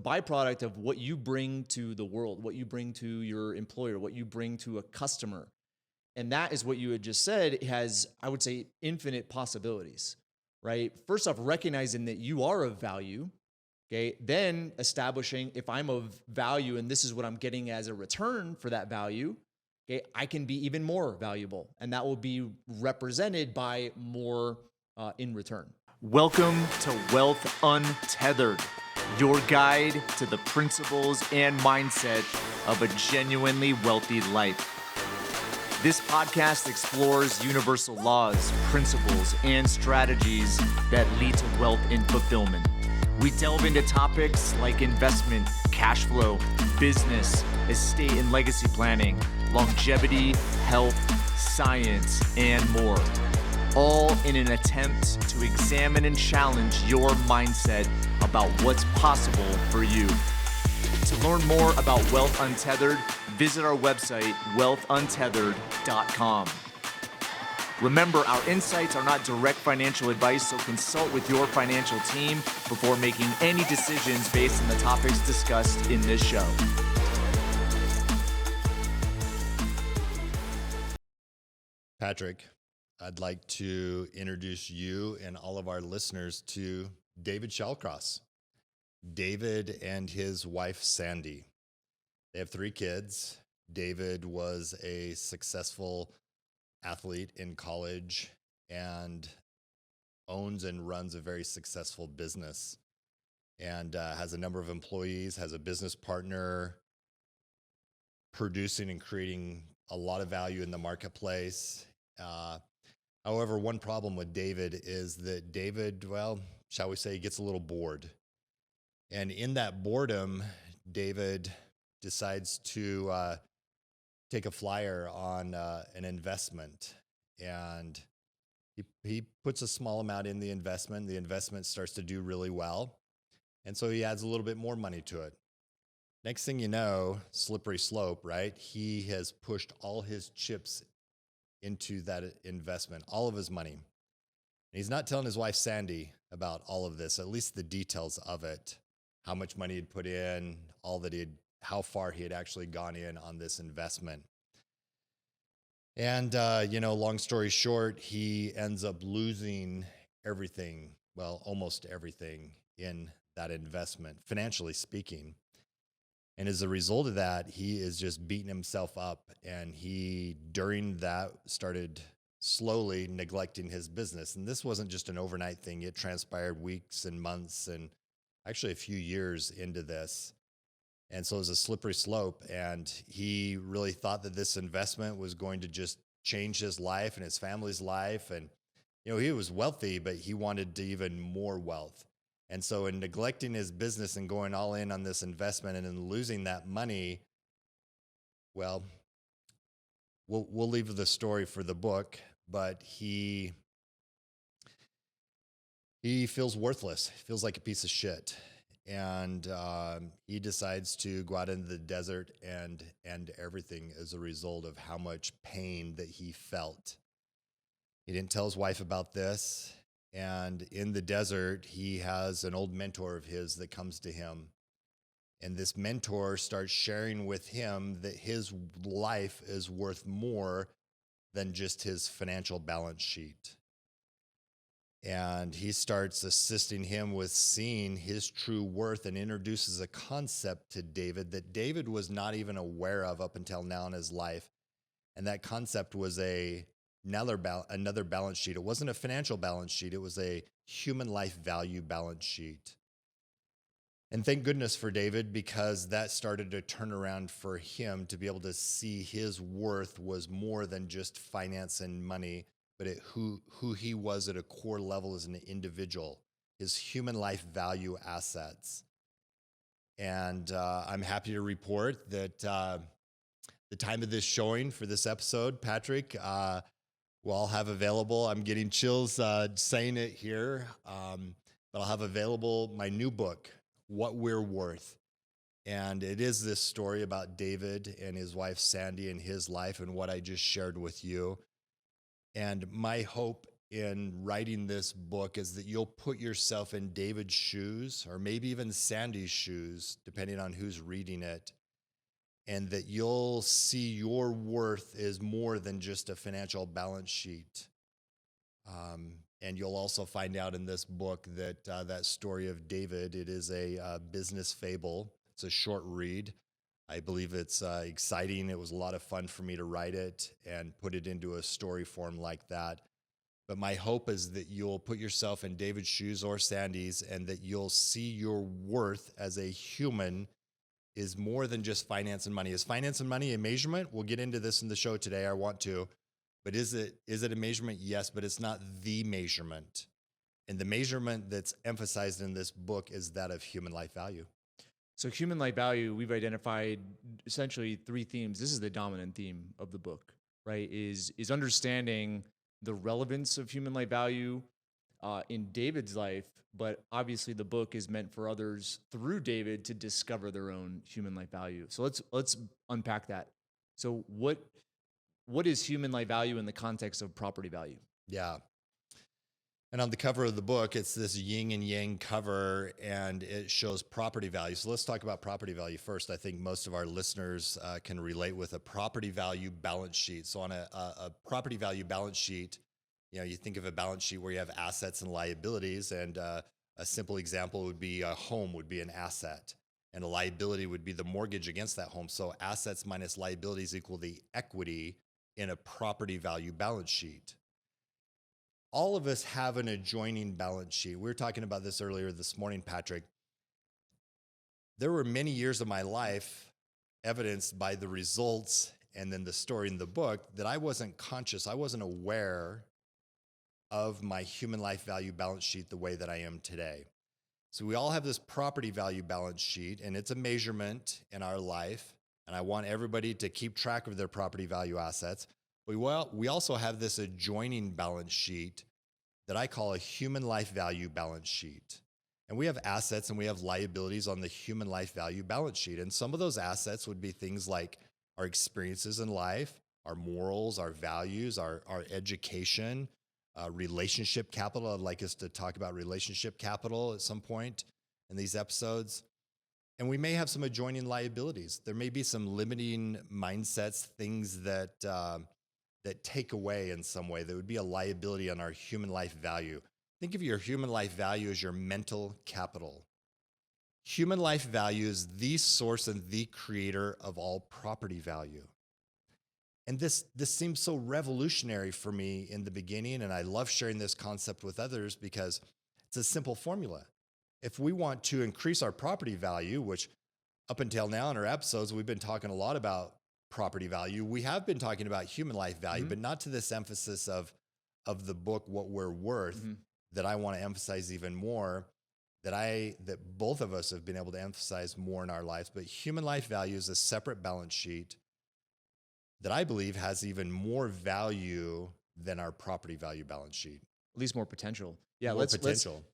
byproduct of what you bring to the world, what you bring to your employer, what you bring to a customer. And that is what you had just said has, I would say, infinite possibilities, right? First off, recognizing that you are of value, okay? Then establishing if I'm of value and this is what I'm getting as a return for that value, okay, I can be even more valuable. And that will be represented by more in return. Welcome to Wealth Untethered, your guide to the principles and mindset of a genuinely wealthy life. This podcast explores universal laws, principles, and strategies that lead to wealth and fulfillment. We delve into topics like investment, cash flow, business, estate and legacy planning, longevity, health, science, and more. All in an attempt to examine and challenge your mindset about what's possible for you. To learn more about Wealth Untethered, visit our website, wealthuntethered.com. Remember, our insights are not direct financial advice, so consult with your financial team before making any decisions based on the topics discussed in this show. Patrick, I'd like to introduce you and all of our listeners to David Shallcross. David and his wife, Sandy. They have 3 kids. David was a successful athlete in college and owns and runs a very successful business and has a number of employees, has a business partner, producing and creating a lot of value in the marketplace. However, one problem with David is that David, well, shall we say, he gets a little bored. And in that boredom, David decides to take a flyer on an investment. And he puts a small amount in the investment. The investment starts to do really well. And so he adds a little bit more money to it. Next thing you know, slippery slope, right? He has pushed all his chips into that investment, all of his money. And he's not telling his wife, Sandy, about all of this, at least the details of it, how much money he'd put in, how far he had actually gone in on this investment. And, long story short, he ends up losing everything, well, almost everything in that investment, financially speaking. And as a result of that, he is just beating himself up. And he, during that, started slowly neglecting his business. And this wasn't just an overnight thing. It transpired weeks and months and actually a few years into this. And so it was a slippery slope. And he really thought that this investment was going to just change his life and his family's life. And, he was wealthy, but he wanted even more wealth. And so in neglecting his business and going all in on this investment and then losing that money, well, we'll leave the story for the book, but he feels worthless. He feels like a piece of shit. And he decides to go out into the desert and end everything as a result of how much pain that he felt. He didn't tell his wife about this. And in the desert, he has an old mentor of his that comes to him. And this mentor starts sharing with him that his life is worth more than just his financial balance sheet. And he starts assisting him with seeing his true worth and introduces a concept to David that David was not even aware of up until now in his life. And that concept was another balance sheet. It wasn't a financial balance sheet. It was a human life value balance sheet. And thank goodness for David, because that started to turn around for him to be able to see his worth was more than just finance and money, but who he was at a core level as an individual, his human life value assets. And I'm happy to report that the time of this showing for this episode, Patrick, we'll all have available, I'm getting chills saying it here, but I'll have available my new book, What We're Worth. And it is this story about David and his wife, Sandy, and his life and what I just shared with you. And my hope in writing this book is that you'll put yourself in David's shoes, or maybe even Sandy's shoes, depending on who's reading it, and that you'll see your worth is more than just a financial balance sheet. And you'll also find out in this book that that story of David, it is a business fable. It's a short read. I believe it's exciting. It was a lot of fun for me to write it and put it into a story form like that. But my hope is that you'll put yourself in David's shoes or Sandy's, and that you'll see your worth as a human is more than just finance and money. Is finance and money a measurement? We'll get into this in the show today. I want to. But is it a measurement? Yes, but it's not the measurement. And the measurement that's emphasized in this book is that of human life value. So human life value, we've identified essentially three themes. This is the dominant theme of the book, right? Is understanding the relevance of human life value in David's life, but obviously the book is meant for others through David to discover their own human life value. So let's unpack that. So what is human life value in the context of property value? Yeah. And on the cover of the book, it's this yin and yang cover, and it shows property value. So let's talk about property value first. I think most of our listeners can relate with a property value balance sheet. So on a property value balance sheet, you think of a balance sheet where you have assets and liabilities, and a simple example would be a home would be an asset, and a liability would be the mortgage against that home. So assets minus liabilities equal the equity in a property value balance sheet. All of us have an adjoining balance sheet. We were talking about this earlier this morning, Patrick. There were many years of my life evidenced by the results and then the story in the book that I wasn't conscious, I wasn't aware of my human life value balance sheet the way that I am today. So we all have this property value balance sheet, and it's a measurement in our life. And I want everybody to keep track of their property value assets. We also have this adjoining balance sheet that I call a human life value balance sheet. And we have assets and we have liabilities on the human life value balance sheet. And some of those assets would be things like our experiences in life, our morals, our values, our education, relationship capital. I'd like us to talk about relationship capital at some point in these episodes. And we may have some adjoining liabilities. There may be some limiting mindsets, things that take away in some way. There would be a liability on our human life value. Think of your human life value as your mental capital. Human life value is the source and the creator of all property value. And this seems so revolutionary for me in the beginning, and I love sharing this concept with others because it's a simple formula. If we want to increase our property value, which up until now in our episodes, we've been talking a lot about property value. We have been talking about human life value, but not to this emphasis of the book, What We're Worth, that I want to emphasize even more, that both of us have been able to emphasize more in our lives. But human life value is a separate balance sheet that I believe has even more value than our property value balance sheet. At least more potential. Yeah, more potential.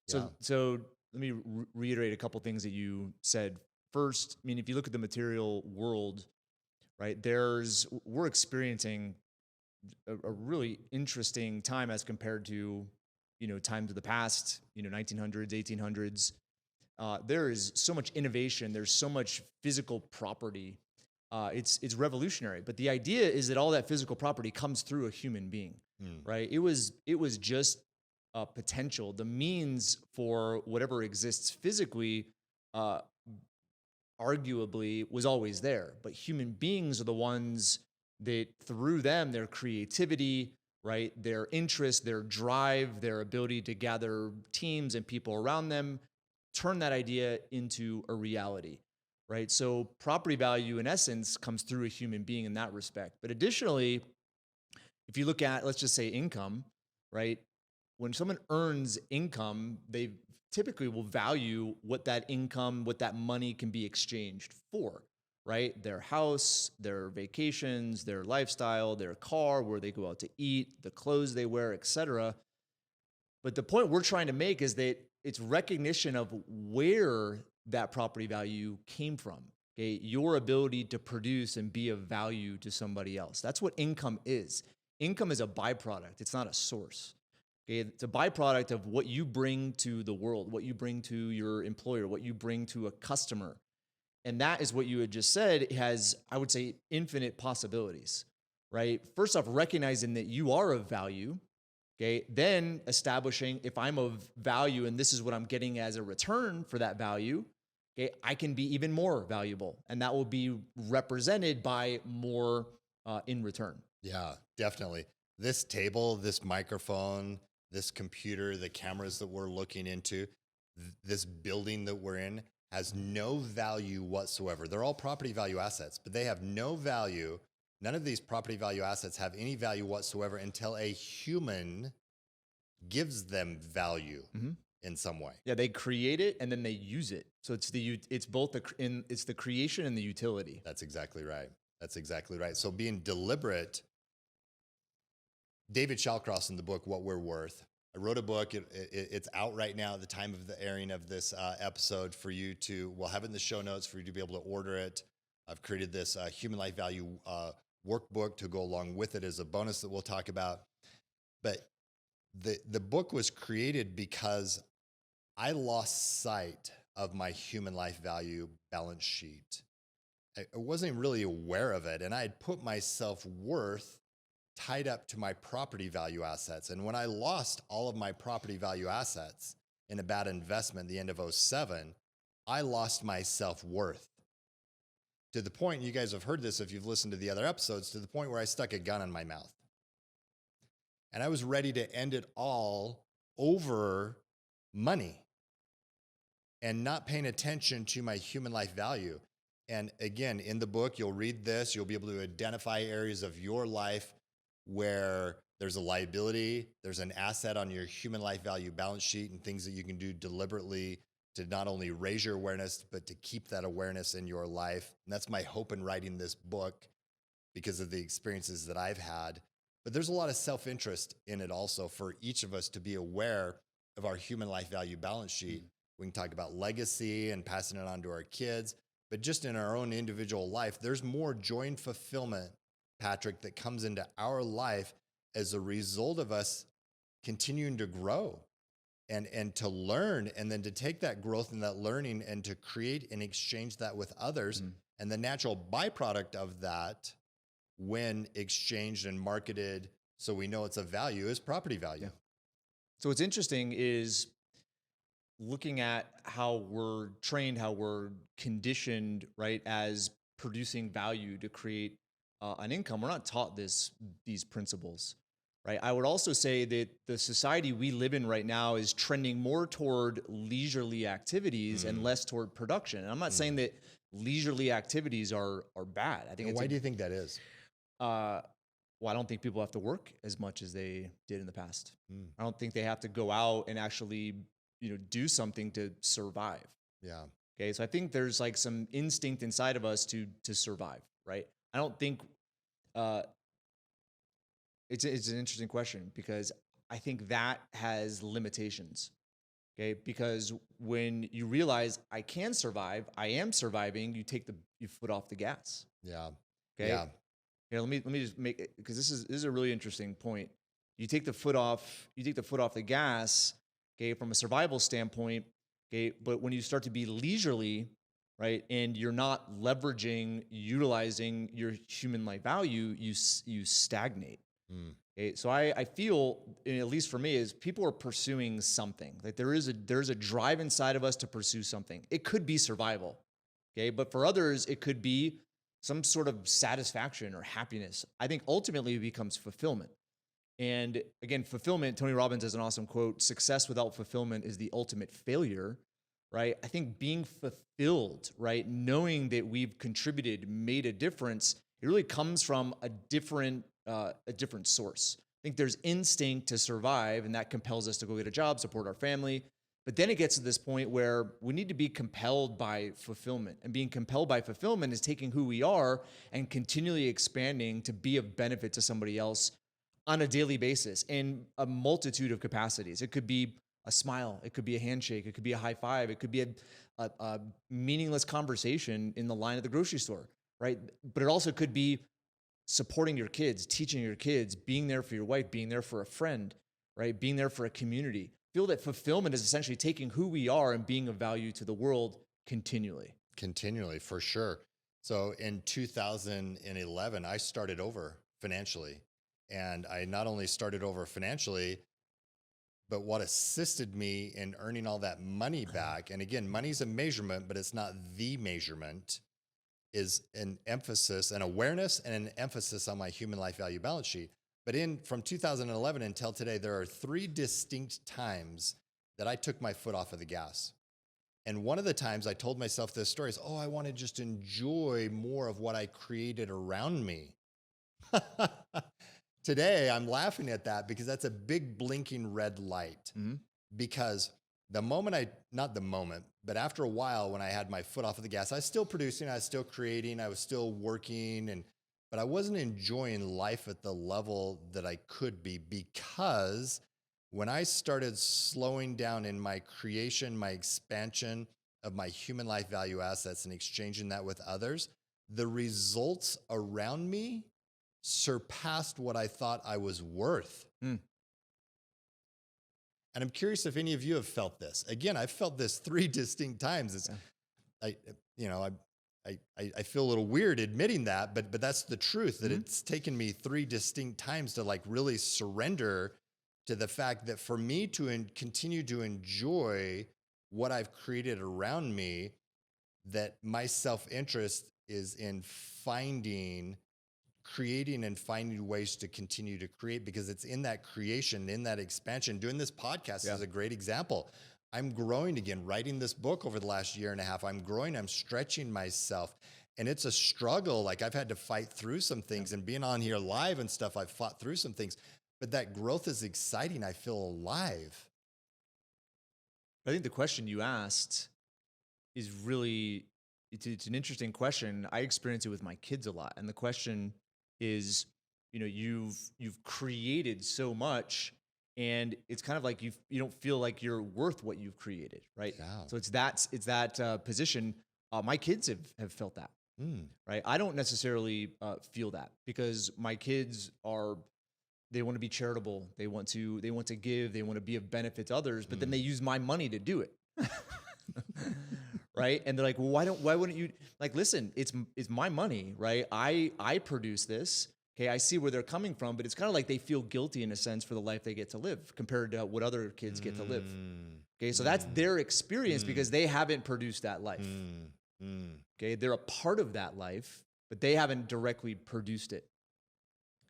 So let me reiterate a couple things that you said. First, I mean, if you look at the material world, right, we're experiencing a really interesting time as compared to, times of the past, 1900s, 1800s. There is so much innovation. There's so much physical property. It's revolutionary. But the idea is that all that physical property comes through a human being, right? It was just potential. The means for whatever exists physically, arguably, was always there. But human beings are the ones that, through them, their creativity, right, their interest, their drive, their ability to gather teams and people around them, turn that idea into a reality, right? So property value, in essence, comes through a human being in that respect. But additionally, if you look at, let's just say, income, right? When someone earns income, they typically will value what that income, what that money can be exchanged for, right? Their house, their vacations, their lifestyle, their car, where they go out to eat, the clothes they wear, etc. But the point we're trying to make is that it's recognition of where that property value came from. Okay, your ability to produce and be of value to somebody else. That's what income is. Income is a byproduct. It's not a source. Okay, it's a byproduct of what you bring to the world, what you bring to your employer, what you bring to a customer. And that is what you had just said has, I would say, infinite possibilities, right? First off, recognizing that you are of value, okay? Then establishing if I'm of value and this is what I'm getting as a return for that value, okay, I can be even more valuable. And that will be represented by more in return. Yeah, definitely. This table, this microphone, this computer, the cameras that we're looking into, this building that we're in has no value whatsoever. They're all property value assets, but they have no value. None of these property value assets have any value whatsoever until a human gives them value in some way. Yeah, they create it and then they use it. So it's both it's the creation and the utility. That's exactly right. That's exactly right. So being deliberate. David Shallcross in the book, What We're Worth. I wrote a book. It's out right now at the time of the airing of this episode for you to, we'll have it in the show notes for you to be able to order it. I've created this human life value workbook to go along with it as a bonus that we'll talk about. But the book was created because I lost sight of my human life value balance sheet. I wasn't really aware of it. And I had put my self-worth tied up to my property value assets. And when I lost all of my property value assets in a bad investment at the end of 2007, I lost my self-worth. To the point, you guys have heard this if you've listened to the other episodes, to the point where I stuck a gun in my mouth. And I was ready to end it all over money and not paying attention to my human life value. And again, in the book, you'll read this, you'll be able to identify areas of your life where there's a liability, there's an asset on your human life value balance sheet, and things that you can do deliberately to not only raise your awareness, but to keep that awareness in your life. And that's my hope in writing this book because of the experiences that I've had. But there's a lot of self-interest in it also for each of us to be aware of our human life value balance sheet. We can talk about legacy and passing it on to our kids, but just in our own individual life, there's more joy and fulfillment, Patrick, that comes into our life as a result of us continuing to grow and to learn, and then to take that growth and that learning and to create and exchange that with others. And the natural byproduct of that, when exchanged and marketed so we know it's of value, is property value. Yeah. So what's interesting is looking at how we're trained, how we're conditioned, right, as producing value to create an income. We're not taught these principles, right? I would also say that the society we live in right now is trending more toward leisurely activities and less toward production. And I'm not saying that leisurely activities are bad. I think. And why do you think that is? Well, I don't think people have to work as much as they did in the past. I don't think they have to go out and actually, do something to survive. Yeah. Okay. So I think there's like some instinct inside of us to survive, right? I don't think it's an interesting question because I think that has limitations. Okay. Because when you realize I can survive, I am surviving, you take your foot off the gas. Yeah. Okay. Yeah. Here, let me just make it, because this is a really interesting point. You take the foot off the gas, okay, from a survival standpoint, okay, but when you start to be leisurely, right, and you're not utilizing your human life value, you stagnate. Okay, so I feel, at least for me, is people are pursuing something. Like there's a drive inside of us to pursue something. It could be survival, okay, but for others, it could be some sort of satisfaction or happiness. I think ultimately it becomes fulfillment. And again, fulfillment, Tony Robbins has an awesome quote, success without fulfillment is the ultimate failure, right? I think being fulfilled, right? Knowing that we've contributed, made a difference, it really comes from a different source. I think there's instinct to survive, and that compels us to go get a job, support our family. But then it gets to this point where we need to be compelled by fulfillment. And being compelled by fulfillment is taking who we are and continually expanding to be of benefit to somebody else on a daily basis in a multitude of capacities. It could be a smile. It could be a handshake. It could be a high five. It could be a meaningless conversation in the line at the grocery store, right? But it also could be supporting your kids, teaching your kids, being there for your wife, being there for a friend, right? Being there for a community. Feel that fulfillment is essentially taking who we are and being of value to the world continually. Continually, for sure. So in 2011, I started over financially. And I not only started over financially, but what assisted me in earning all that money back, and again, money's a measurement, but it's not the measurement, is an emphasis, an awareness, and an emphasis on my human life value balance sheet. But from 2011 until today, there are 3 distinct times that I took my foot off of the gas. And one of the times I told myself this story is, I want to just enjoy more of what I created around me. Today, I'm laughing at that because that's a big blinking red light. Mm-hmm. Because not the moment, but after a while when I had my foot off of the gas, I was still producing, I was still creating, I was still working, but I wasn't enjoying life at the level that I could be, because when I started slowing down in my creation, my expansion of my human life value assets and exchanging that with others, the results around me surpassed what I thought I was worth. Mm. And I'm curious if any of you have felt this. Again, I've felt this 3 distinct times. I feel a little weird admitting that, but that's the truth, that it's taken me 3 distinct times to like really surrender to the fact that for me to continue to enjoy what I've created around me, that my self-interest is in creating and finding ways to continue to create, because it's in that creation, in that expansion. Doing this podcast is a great example. I'm growing again, writing this book over the last year and a half. I'm growing, I'm stretching myself. And it's a struggle. Like, I've had to fight through some things, and being on here live and stuff, I've fought through some things. But that growth is exciting. I feel alive. I think the question you asked is really, it's an interesting question. I experience it with my kids a lot. And the question is, you've created so much, and it's kind of like you don't feel like you're worth what you've created, right? Yeah. So it's that position. My kids have felt that, right? I don't necessarily feel that, because my kids they want to be charitable. They want to give. They want to be of benefit to others. But then they use my money to do it, right? And they're like, well, why wouldn't you? Like, listen, it's my money, right? I produce this. Okay, I see where they're coming from, but it's kind of like they feel guilty in a sense for the life they get to live compared to what other kids get to live. Okay, so that's their experience because they haven't produced that life. Okay, they're a part of that life, but they haven't directly produced it.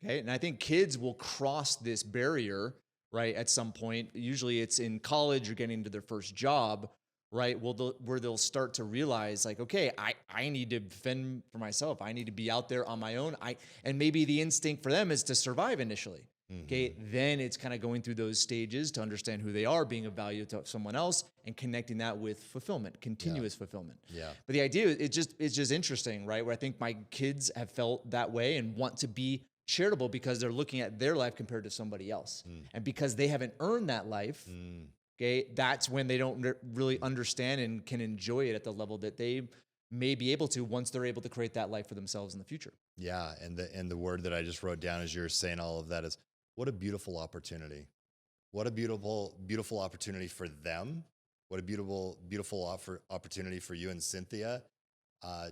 Okay, and I think kids will cross this barrier, right, at some point. Usually it's in college or getting into their first job, right, where they'll start to realize, like, okay, I need to fend for myself. I need to be out there on my own. And maybe the instinct for them is to survive initially. Okay, then it's kind of going through those stages to understand who they are, being of value to someone else, and connecting that with fulfillment, continuous fulfillment. Yeah. But the idea, it's just interesting, right, where I think my kids have felt that way and want to be charitable because they're looking at their life compared to somebody else. And because they haven't earned that life, okay, that's when they don't really understand and can enjoy it at the level that they may be able to once they're able to create that life for themselves in the future. Yeah, and the word that I just wrote down as you're saying all of that is, what a beautiful opportunity. What a beautiful opportunity for them. What a beautiful opportunity for you and Cynthia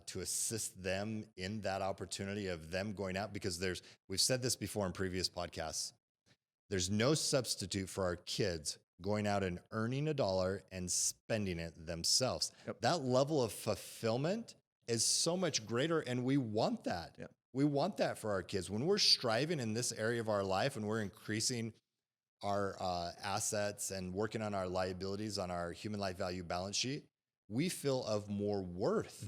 to assist them in that opportunity of them going out, because we've said this before in previous podcasts, there's no substitute for our kids going out and earning $1 and spending it themselves. Yep. That level of fulfillment is so much greater, and we want that. Yep. We want that for our kids. When we're striving in this area of our life and we're increasing our assets and working on our liabilities on our human life value balance sheet, we feel of more worth.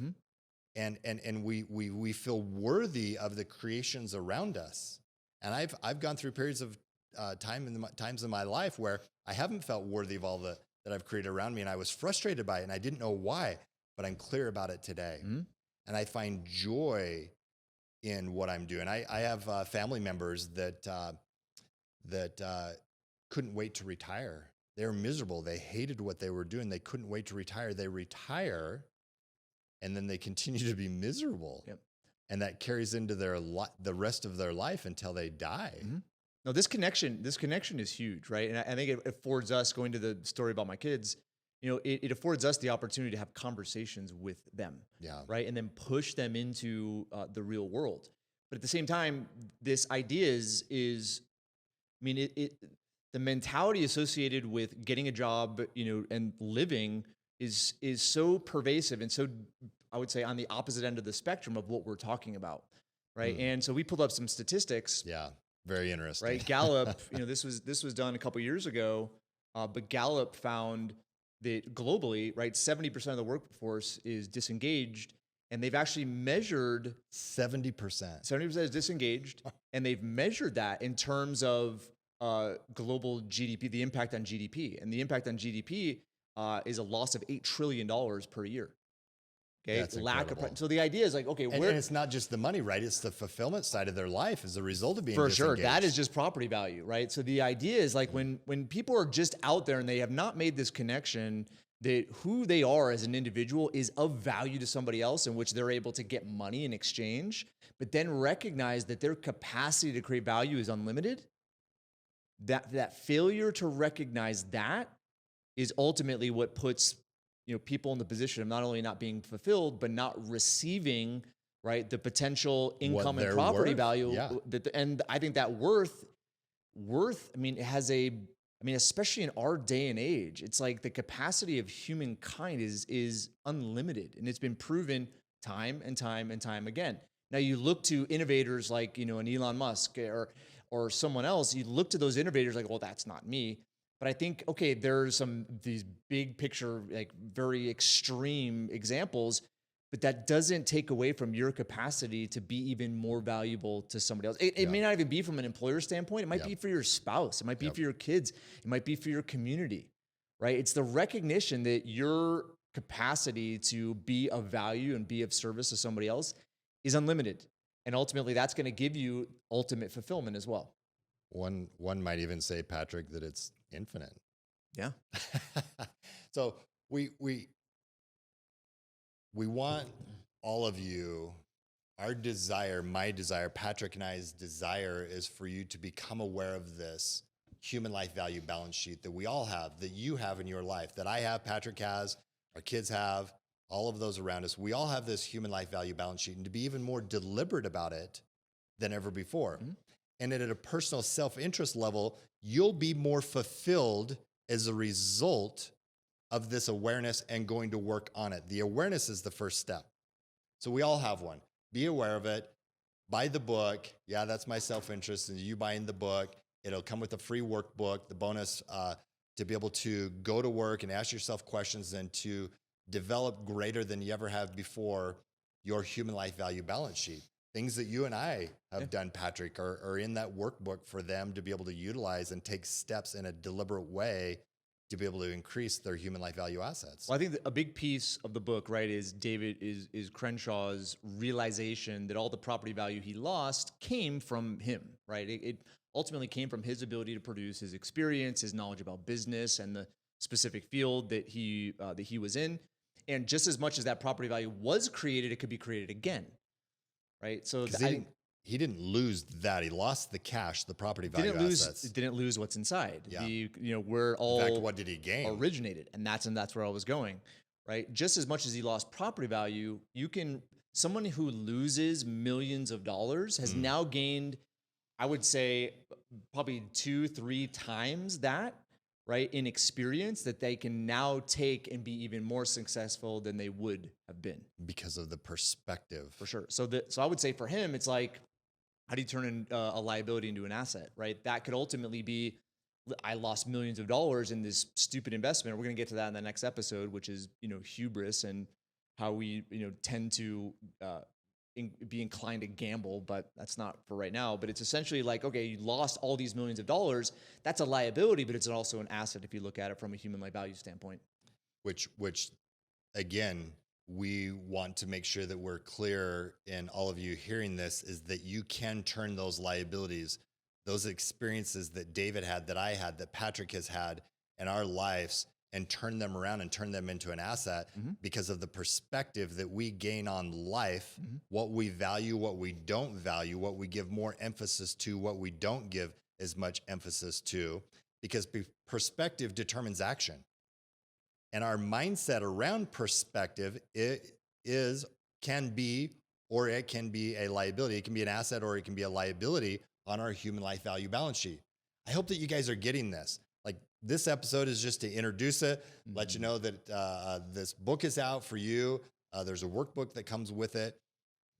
And we feel worthy of the creations around us. And I've gone through periods of times in my life where I haven't felt worthy of all that I've created around me, and I was frustrated by it, and I didn't know why, but I'm clear about it today. And I find joy in what I'm doing. I have family members that couldn't wait to retire. They were miserable. They hated what they were doing. They couldn't wait to retire. They retire, and then they continue to be miserable. Yep. And that carries into the rest of their life until they die. No, this connection is huge, right? And I think it affords us, going to the story about my kids, it affords us the opportunity to have conversations with them, Yeah. right? And then push them into the real world. But at the same time, this idea is, I mean, the mentality associated with getting a job, and living is so pervasive and so, I would say, on the opposite end of the spectrum of what we're talking about, right? And so we pulled up some statistics. Yeah. Very interesting. Right, Gallup. This was done a couple years ago, but Gallup found that globally, right, 70% of the workforce is disengaged, and they've actually measured 70%. 70% is disengaged, and they've measured that in terms of global GDP, the impact on GDP, and the impact on GDP is a loss of $8 trillion per year. Okay, That's incredible. So the idea is like, okay, And it's not just the money, right? It's the fulfillment side of their life as a result of being for sure. disengaged. That is just property value, right? So the idea is like when people are just out there and they have not made this connection that who they are as an individual is of value to somebody else, in which they're able to get money in exchange, but then recognize that their capacity to create value is unlimited. That failure to recognize that is ultimately what puts people in the position of not only not being fulfilled, but not receiving, right, the potential income and property value. Yeah. And I think that worth, I mean, it has especially in our day and age, it's like the capacity of humankind is unlimited, and it's been proven time and time and time again. Now you look to innovators like, an Elon Musk or someone else, you look to those innovators like, well, that's not me. But I think, okay, there's these big picture, like very extreme examples, but that doesn't take away from your capacity to be even more valuable to somebody else. It may not even be from an employer standpoint. It might be for your spouse. It might be for your kids. It might be for your community, right? It's the recognition that your capacity to be of value and be of service to somebody else is unlimited. And ultimately, that's going to give you ultimate fulfillment as well. One might even say, Patrick, that it's infinite. Yeah. So we want all of you, our desire, my desire, Patrick and I's desire is for you to become aware of this human life value balance sheet that we all have, that you have in your life, that I have, Patrick has, our kids have, all of those around us. We all have this human life value balance sheet, and to be even more deliberate about it than ever before. Mm-hmm. And at a personal self-interest level, you'll be more fulfilled as a result of this awareness and going to work on it. The awareness is the first step. So we all have one. Be aware of it. Buy the book. Yeah, that's my self-interest. And you buying the book, it'll come with a free workbook, the bonus to be able to go to work and ask yourself questions and to develop greater than you ever have before your human life value balance sheet. Things that you and I have done, Patrick, are in that workbook for them to be able to utilize and take steps in a deliberate way to be able to increase their human life value assets. Well, I think a big piece of the book, right, is Crenshaw's realization that all the property value he lost came from him, right? It ultimately came from his ability to produce, his experience, his knowledge about business and the specific field that he was in. And just as much as that property value was created, it could be created again. Right, so he didn't lose that. He lost the cash, the property value assets. Didn't lose what's inside. Yeah. Where all. In fact, what did he gain? Originated, and that's where I was going. Right, just as much as he lost property value, someone who loses millions of dollars has now gained, I would say, probably 2-3 times that. Right, in experience that they can now take and be even more successful than they would have been because of the perspective. For sure. So I would say for him, it's like, how do you turn a liability into an asset? Right, that could ultimately be, I lost millions of dollars in this stupid investment. We're going to get to that in the next episode, which is hubris and how we tend to be inclined to gamble, but that's not for right now. But it's essentially like, okay, you lost all these millions of dollars. That's a liability, but it's also an asset if you look at it from a human life value standpoint. Which again, we want to make sure that we're clear in all of you hearing this, is that you can turn those liabilities, those experiences that David had, that I had, that Patrick has had in our lives, and turn them around and turn them into an asset because of the perspective that we gain on life, what we value, what we don't value, what we give more emphasis to, what we don't give as much emphasis to, because perspective determines action. And our mindset around perspective, it can be a liability. It can be an asset or it can be a liability on our human life value balance sheet. I hope that you guys are getting this. Like, this episode is just to introduce it, let you know that this book is out for you. There's a workbook that comes with it.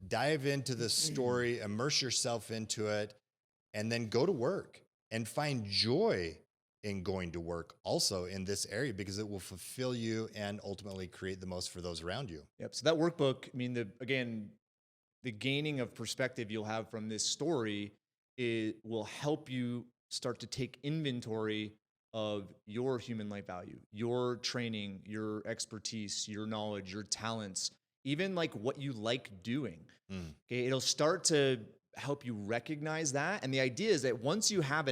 Dive into the story, immerse yourself into it, and then go to work and find joy in going to work also in this area, because it will fulfill you and ultimately create the most for those around you. Yep. So that workbook, I mean, the gaining of perspective you'll have from this story, it will help you start to take inventory of your human life value, your training, your expertise, your knowledge, your talents, even like what you like doing. Okay, it'll start to help you recognize that. And the idea is that once you have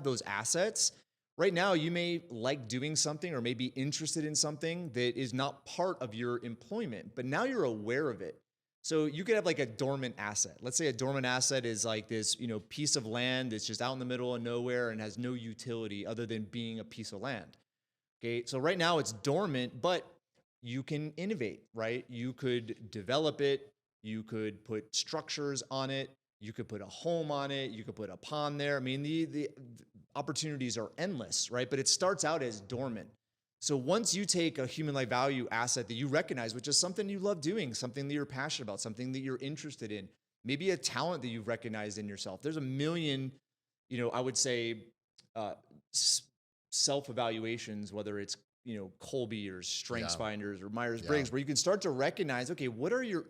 those assets, right now you may like doing something or may be interested in something that is not part of your employment, but now you're aware of it. So you could have like a dormant asset. Let's say a dormant asset is like this, piece of land that's just out in the middle of nowhere and has no utility other than being a piece of land. Okay, so right now it's dormant, but you can innovate, right? You could develop it. You could put structures on it. You could put a home on it. You could put a pond there. I mean, the opportunities are endless, right? But it starts out as dormant. So once you take a human life value asset that you recognize, which is something you love doing, something that you're passionate about, something that you're interested in, maybe a talent that you've recognized in yourself. There's a million, I would say, self-evaluations, whether it's, Colby or Strengths Finders or Myers-Briggs, where you can start to recognize, okay, what are your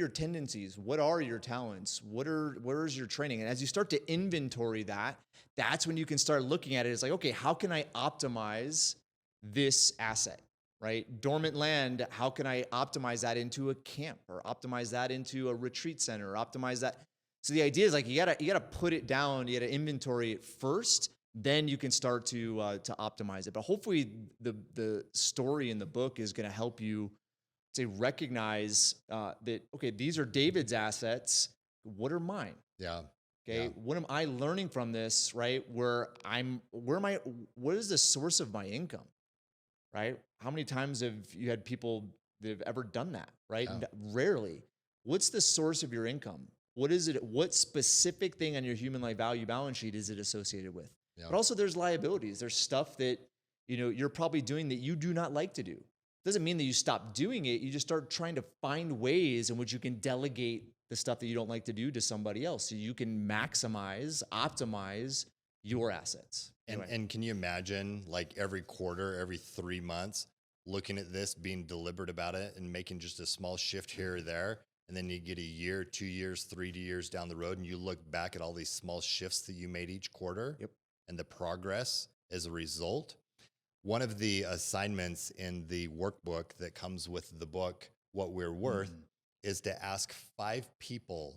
tendencies? What are your talents? Where is your training? And as you start to inventory that, that's when you can start looking at it as like, okay, how can I optimize this asset, right? Dormant land, how can I optimize that into a camp or optimize that into a retreat center or optimize that? So the idea is like, you gotta put it down, you gotta inventory it first, then you can start to optimize it. But hopefully the story in the book is gonna help you to recognize that, okay, these are David's assets. What are mine? Yeah. Okay. Yeah. What am I learning from this, right? What is the source of my income? Right? How many times have you had people that have ever done that, right? Yeah. Rarely. What's the source of your income? What is it? What specific thing on your human life value balance sheet is it associated with? Yeah. But also there's liabilities. There's stuff that, you're probably doing that you do not like to do. Doesn't mean that you stop doing it. You just start trying to find ways in which you can delegate the stuff that you don't like to do to somebody else, so you can optimize your assets. Anyway. And can you imagine, like, every quarter, every 3 months, looking at this, being deliberate about it and making just a small shift here or there, and then you get a year, 2 years, 3 years down the road, and you look back at all these small shifts that you made each quarter. Yep. And the progress as a result. One of the assignments in the workbook that comes with the book, What We're Worth, is to ask 5 people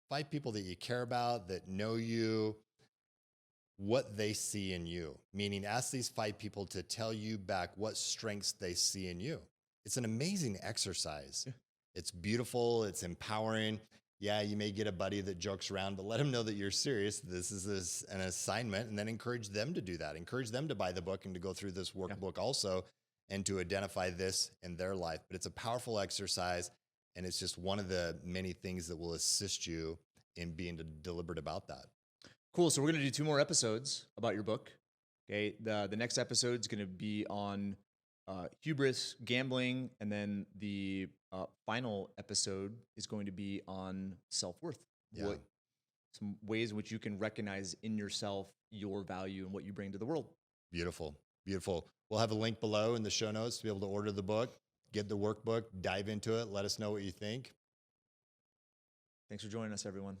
that you care about, that know you, what they see in you. Meaning, ask these 5 people to tell you back what strengths they see in you. It's an amazing exercise. Yeah. It's beautiful. It's empowering. Yeah, you may get a buddy that jokes around, but let them know that you're serious. This is an assignment, and then encourage them to do that. Encourage them to buy the book and to go through this workbook also, and to identify this in their life. But it's a powerful exercise, and it's just one of the many things that will assist you in being deliberate about that. Cool. So we're going to do 2 more episodes about your book. Okay. The next episode is going to be on hubris, gambling, and then the final episode is going to be on self-worth. Yeah. Some ways in which you can recognize in yourself your value and what you bring to the world. Beautiful. Beautiful. We'll have a link below in the show notes to be able to order the book, get the workbook, dive into it, let us know what you think. Thanks for joining us, everyone.